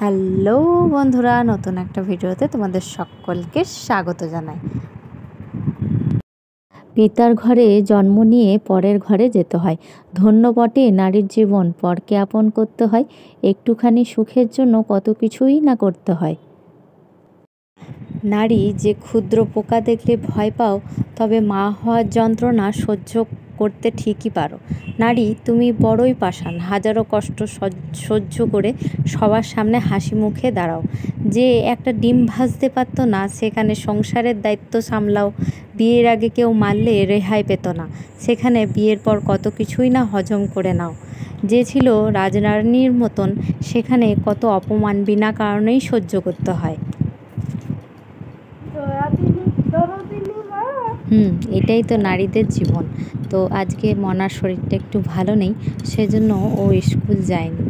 Hello বন্ধুরা, নতুন একটা ভিডিওতে তোমাদের সকলকে স্বাগত জানাই। পিতার ঘরে জন্ম নিয়ে পরের ঘরে যেতে হয়। ধন্য বটে নারীর জীবন, পরকে আপন করতে হয়। একটুখানি সুখের জন্য কত কিছুই না করতে হয়। নারী যে ক্ষুদ্র পোকা দেখলে ভয় পাও, তবে মা হওয়ার যন্ত্রণা সহ্য করতে ঠিকই পারো। নারী তুমি বড়ই পাষাণ, হাজারো কষ্ট সহ্য করে সবার সামনে হাসি মুখে দাঁড়াও। যে একটা ডিম ভাজতে পারতো না, সেখানে সংসারের দায়িত্ব সামলাও। বিয়ের আগে কেউ মারলে রেহাই পেত না, সেখানে বিয়ের পর কত কিছুই না হজম করে নাও। যে ছিল রাজরানীর মতন, সেখানে কত অপমান বিনা কারণেই সহ্য করতে হয়। এটাই তো নারীদের জীবন। তো আজকে মনার শরীরটা একটু ভালো নেই, সেজন্য ও স্কুল যায়নি।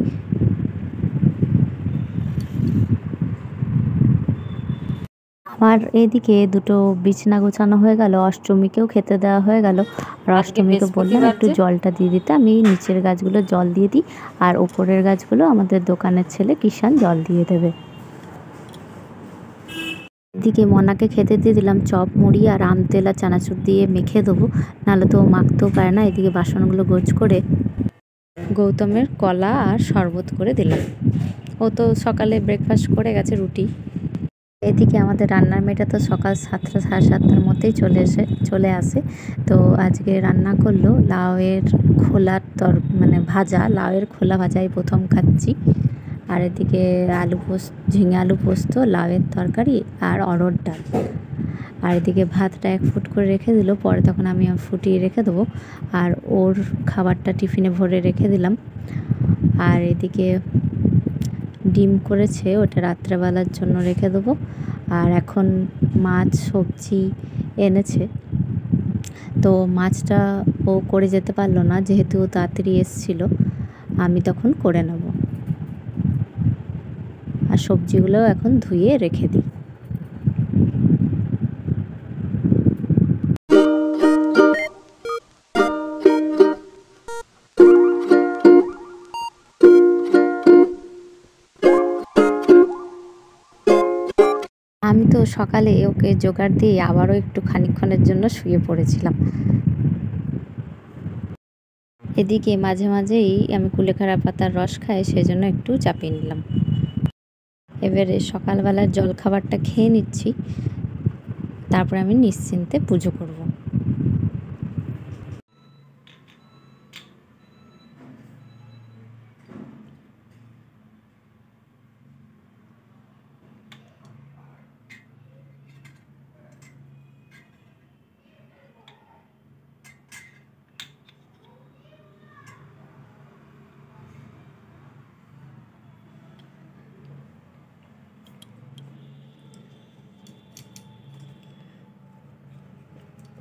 আমার এদিকে দুটো বিছানা গোছানো হয়ে গেল, অষ্টমীকেও খেতে দেওয়া হয়ে গেল। আর অষ্টমীকে বললাম একটু জলটা দিয়ে দিতে, আমি নিচের গাছগুলো জল দিয়ে দিই, আর ওপরের গাছগুলো আমাদের দোকানের ছেলে কিষান জল দিয়ে দেবে। এদিকে মনাকে খেতে দিয়ে দিলাম চপ মুড়ি আর আম তেল আর চানাচুর দিয়ে মেখে দেবো, নাহলে তো মাখতেও পারে না। এদিকে বাসনগুলো গোছ করে গৌতমের কলা আর শরবত করে দিলাম। ও তো সকালে ব্রেকফাস্ট করে গেছে, রুটি। এদিকে আমাদের রান্নার মেয়েটা তো সকাল 7টা সাড়ে 7টার মধ্যেই চলে আসে। তো আজকে রান্না করলো লাউয়ের খোলার ভাজা, লাউয়ের খোলা ভাজাই প্রথম খাচ্ছি। আর এদিকে ঝিঙে আলু পোস্ত, লাউয়ের তরকারি আর অরহর ডাল। আর এদিকে ভাতটা 1 ফুট করে রেখে দিল, পরে তখন আমি ফুটিয়ে রেখে দেবো। আর ওর খাবারটা টিফিনে ভরে রেখে দিলাম। আর এদিকে ডিম করেছে, ওটা রাত্রেবেলার জন্য রেখে দেবো। আর এখন মাছ সবজি এনেছে, তো মাছটা ও করে যেতে পারলো না, যেহেতু ও তাড়াতাড়ি এসেছিলো, আমি তখন করে নেব। আর সবজিগুলোও এখন ধুয়ে রেখে দিই। আমি তো সকালে ওকে জোগাড় দিয়ে আবারও একটু খানিকক্ষণের জন্য শুয়ে পড়েছিলাম। এদিকে মাঝে মাঝেই আমি কুলেখাড়া পাতার রস খাই, সেজন্য একটু চাপিয়ে নিলাম। এবারে সকালবেলার জলখাবারটা খেয়ে নিচ্ছি, তারপরে আমি নিশ্চিন্তে পুজো করব।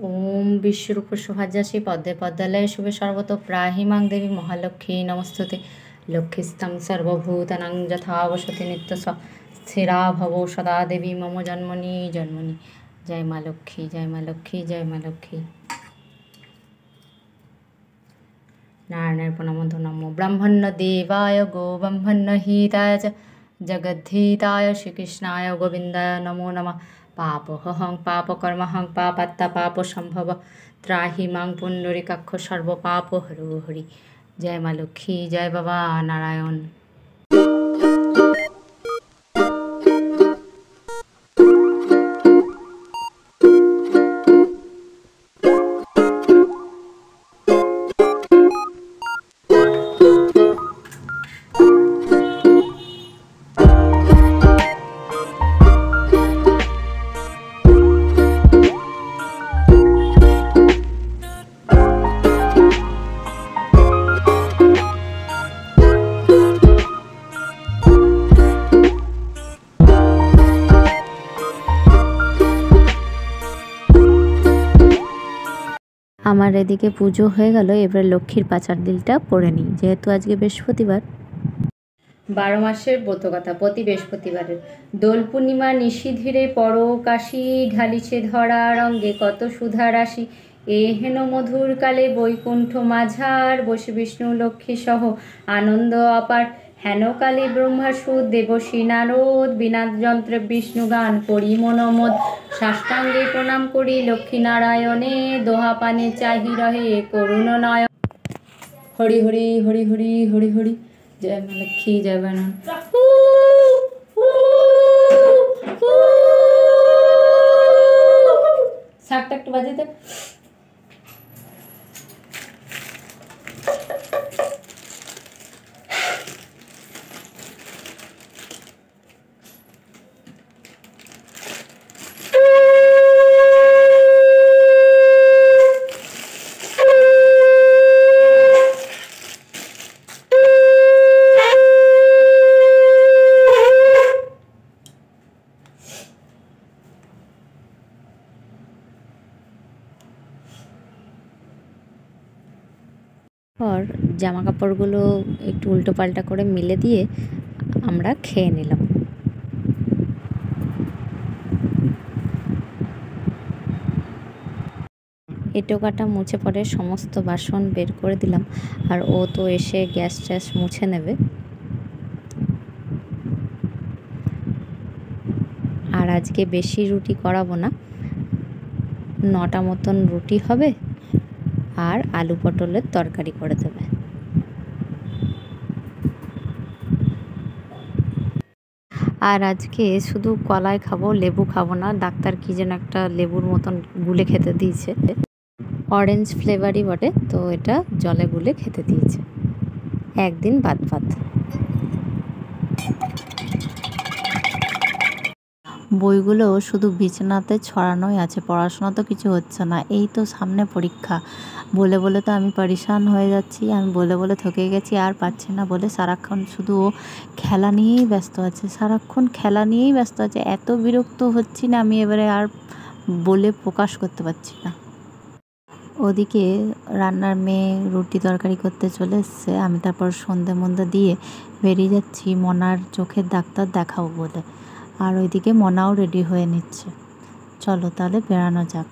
ওম বিশ্বরূপ সুভাজ্যাসী পদ্মে পদ্মালয়ে শুভে সর্বতো প্রাহিমাং দেবী মহালক্ষ্মী নমস্তুতে। লক্ষ্মীস্তং সর্বভূতানাং যথা বসতি নিত্য স্থিরা ভব সদা দেবী মম জন্মনি জন্মনি। জয় মা লক্ষ্মী, জয় মা লক্ষ্মী, জয় মা লক্ষ্মী। নারায়ণের প্রণামন্ত নমো ব্রহ্মণ্য দেবায় গো ব্রহ্মণ্য হিতায় চ জগদ্ধিতায় শ্রীকৃষ্ণায় গোবিন্দায় নমো নমঃ। পাপহং পাপকর্মহং পাপাত্তা পাপ সম্ভব ত্রাহি মাং পুণ্ডরীকাক্ষ সর্বপাপ হরো হরি। জয় মা লক্ষ্মী, জয় বাবা নারায়ণ। আমার এদিকে পুজো হয়ে গেল, এবার লক্ষ্মীর পাঁচার দিলটা পড়ে নিই, যেহেতু আজকে বৃহস্পতিবার। 12 মাসের ব্রতকথা প্রতি বৃহস্পতিবারের। দোল পূর্ণিমা নিশিধীরে পরকাশী ঢালিছে ধরা রঙ্গে কত সুধা রাশি। এ হেন মধুর কালে বৈকুণ্ঠ মাঝার বসে বিষ্ণু লক্ষ্মী সহ আনন্দ অপার। হেন কালী ব্রহ্মাসুদ দেবশ্রী নারদ বিনাদ যন্ত্রে বিষ্ণুগান করি মনোমদ সাষ্টাঙ্গে প্রণাম করি লক্ষ্মীনারায়ণে দোহা পানে চাহি রহে করুণ নয়। হরি হরি হরি হরি হরি হরি জয় মা লক্ষ্মী জয় বানা। শাকটা একটু বাজিয়ে দে। পর জামা কাপড়গুলো একটু উল্টো পাল্টা করে মিলে দিয়ে আমরা খেয়ে নিলাম। এঁটো কাটা মুছে পরে সমস্ত বাসন বের করে দিলাম, আর ও তো এসে গ্যাস ট্যাস মুছে নেবে। আর আজকে বেশি রুটি করাবো না, 9টা মতন রুটি হবে আর আলু পটলের তরকারি করে দেবে। আর আজকে শুধু কলাই খাবো, লেবু খাবো না। ডাক্তার কি যেন একটা লেবুর মতন গুলে খেতে দিয়েছে, অরেঞ্জ ফ্লেভারই বটে, তো এটা জলে গুলে খেতে দিয়েছে একদিন বাদ বাদ। বইগুলো শুধু বিছানাতে ছড়ানোই আছে, পড়াশোনা তো কিছু হচ্ছে না। এই তো সামনে পরীক্ষা, বলে বলে তো আমি পরেশান হয়ে যাচ্ছি, আমি বলে বলে থকে গেছি, আর পারছি না বলে সারাক্ষণ শুধু ও খেলা নিয়েই ব্যস্ত আছে, সারাক্ষণ খেলা নিয়েই ব্যস্ত আছে। এত বিরক্ত হচ্ছি না আমি এবারে, আর বলে প্রকাশ করতে পারছি না। ওদিকে রান্নার মেয়ে রুটি তরকারি করতে চলে এসছে, আমি তারপর সন্ধে মন্ধে দিয়ে বেরিয়ে যাচ্ছি মনার চোখের ডাক্তার দেখাবো বলে। আর ওইদিকে মনাও রেডি হয়ে নিচ্ছে। চলো তাহলে বেড়ানো যাক।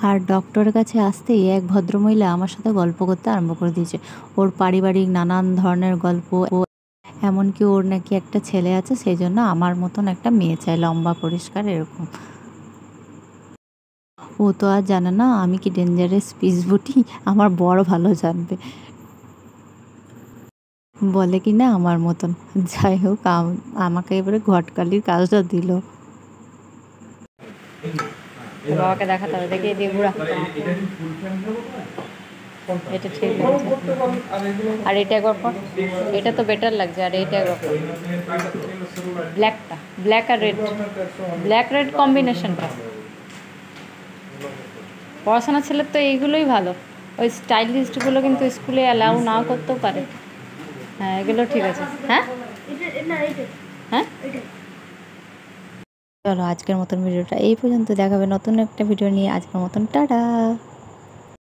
আর ডক্টরের কাছে আসতেই এক ভদ্রমহিলা আমার সাথে গল্প করতে আরম্ভ করে দিয়েছে। ওর পারিবারিক নানান ধরনের গল্প, এমনকি ওর নাকি একটা ছেলে আছে, সেই জন্য আমার মতন একটা মেয়ে চাই, লম্বা পরিষ্কার এরকম। ও তো আর জানে না আমি কি ডেঞ্জারাস পিসবুটি, আমার বড় ভালো জানবে। বলে কি না আমার মতন। যাই হোক, আমাকে এবারে ঘটকালির কাজটা দিল। বাবাকে দেখাতে হবে, দেখে দিয়ে ঘুরা। এটা ঠিক লাগছে, আর এটা একবার পর, এটা তো বেটার লাগছে। আর এইটা একবার পর, ব্ল্যাকটা, ব্ল্যাক আর রেড, ব্ল্যাক রেড কম্বিনেশনটা। পড়াশোনা ছেলের তো এইগুলোই ভালো, ওই স্টাইলিস্টগুলো কিন্তু স্কুলে অ্যালাউ নাও করতেও পারে। হ্যাঁ এগুলো ঠিক আছে। হ্যাঁ হ্যাঁ, চলো আজকের মতন ভিডিওটা এই পর্যন্ত, দেখাবে নতুন একটা ভিডিও নিয়ে। আজকের মতন টাটা।